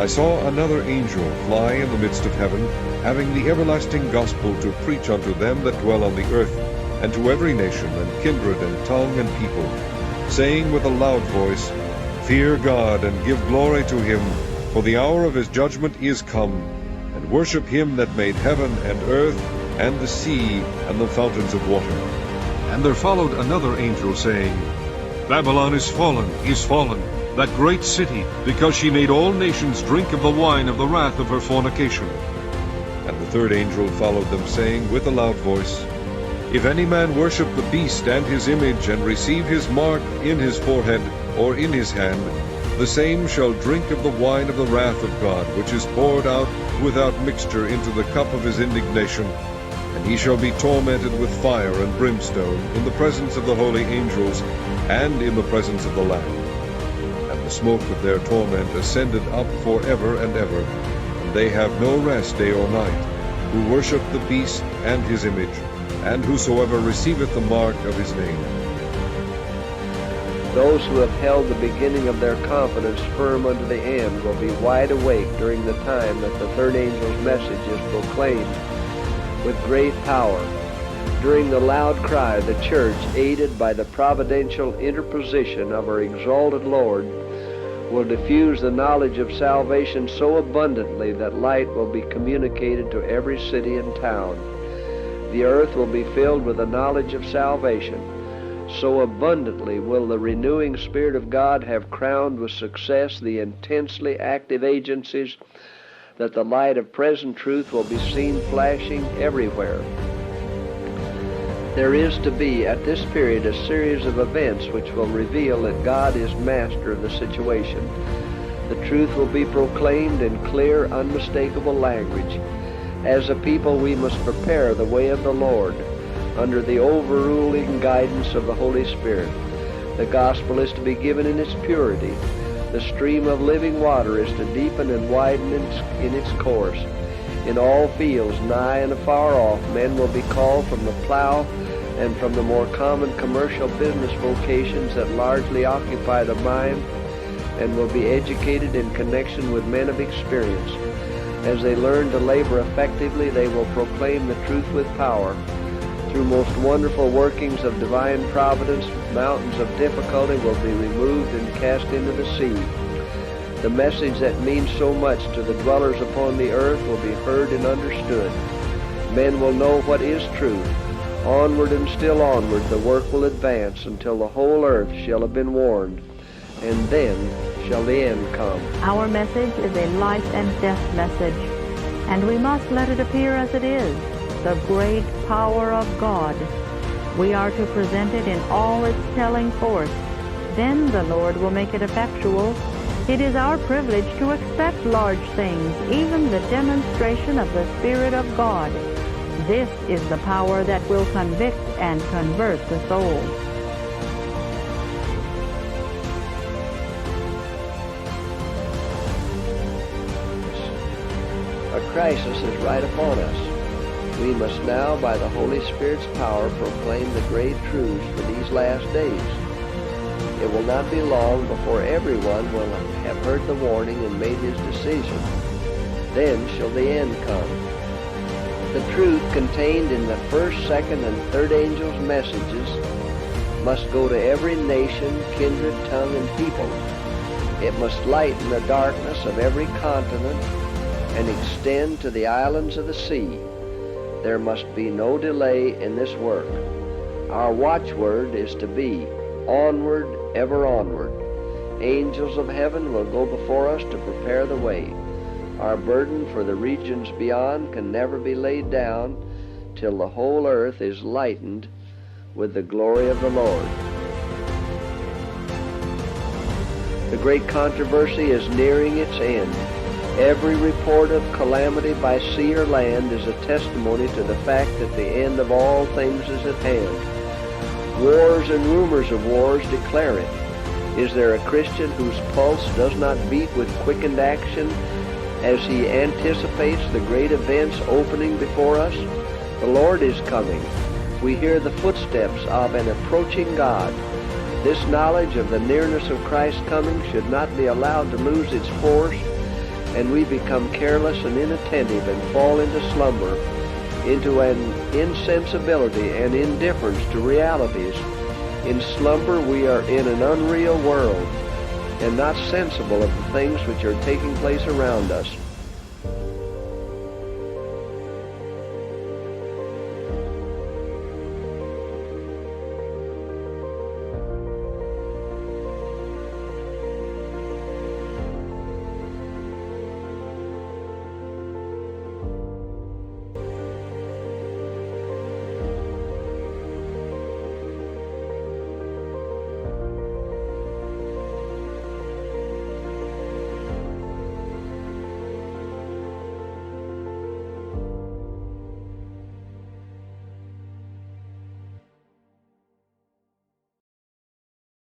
I saw another angel fly in the midst of heaven, having the everlasting gospel to preach unto them that dwell on the earth, and to every nation, and kindred, and tongue, and people, saying with a loud voice, Fear God, and give glory to him, for the hour of his judgment is come, and worship him that made heaven and earth, and the sea, and the fountains of water. And there followed another angel, saying, Babylon is fallen, that great city, because she made all nations drink of the wine of the wrath of her fornication. And the third angel followed them, saying with a loud voice, If any man worship the beast and his image, and receive his mark in his forehead or in his hand, the same shall drink of the wine of the wrath of God, which is poured out without mixture into the cup of his indignation, and he shall be tormented with fire and brimstone in the presence of the holy angels, and in the presence of the Lamb. And the smoke of their torment ascended up for ever and ever, and they have no rest day or night, who worship the beast and his image, and whosoever receiveth the mark of his name. Those who have held the beginning of their confidence firm unto the end will be wide awake during the time that the third angel's message is proclaimed with great power. During the loud cry, the church, aided by the providential interposition of our exalted Lord, will diffuse the knowledge of salvation so abundantly that light will be communicated to every city and town. The earth will be filled with the knowledge of salvation. So abundantly will the renewing Spirit of God have crowned with success the intensely active agencies that the light of present truth will be seen flashing everywhere. There is to be at this period a series of events which will reveal that God is master of the situation. The truth will be proclaimed in clear, unmistakable language. As a people, we must prepare the way of the Lord under the overruling guidance of the Holy Spirit. The gospel is to be given in its purity. The stream of living water is to deepen and widen in its course. In all fields, nigh and afar off, men will be called from the plow and from the more common commercial business vocations that largely occupy the mind, and will be educated in connection with men of experience. As they learn to labor effectively, they will proclaim the truth with power. Through most wonderful workings of divine providence, mountains of difficulty will be removed and cast into the sea. The message that means so much to the dwellers upon the earth will be heard and understood. Men will know what is truth. Onward and still onward the work will advance until the whole earth shall have been warned, and then shall the end come. Our message is a life and death message, and we must let it appear as it is, the great power of God. We are to present it in all its telling force. Then the Lord will make it effectual. It is our privilege to expect large things, even the demonstration of the Spirit of God. This is the power that will convict and convert the soul. A crisis is right upon us. We must now, by the Holy Spirit's power, proclaim the great truths for these last days. It will not be long before everyone will have heard the warning and made his decision. Then shall the end come. The truth contained in the first, second, and third angels' messages must go to every nation, kindred, tongue, and people. It must lighten the darkness of every continent and extend to the islands of the sea. There must be no delay in this work. Our watchword is to be onward, ever onward. Angels of heaven will go before us to prepare the way. Our burden for the regions beyond can never be laid down till the whole earth is lightened with the glory of the Lord. The great controversy is nearing its end. Every report of calamity by sea or land is a testimony to the fact that the end of all things is at hand. Wars and rumors of wars declare it. Is there a Christian whose pulse does not beat with quickened action as he anticipates the great events opening before us? The Lord is coming. We hear the footsteps of an approaching God. This knowledge of the nearness of Christ's coming should not be allowed to lose its force and we become careless and inattentive and fall into slumber, into an insensibility and indifference to realities. In slumber we are in an unreal world and not sensible of the things which are taking place around us.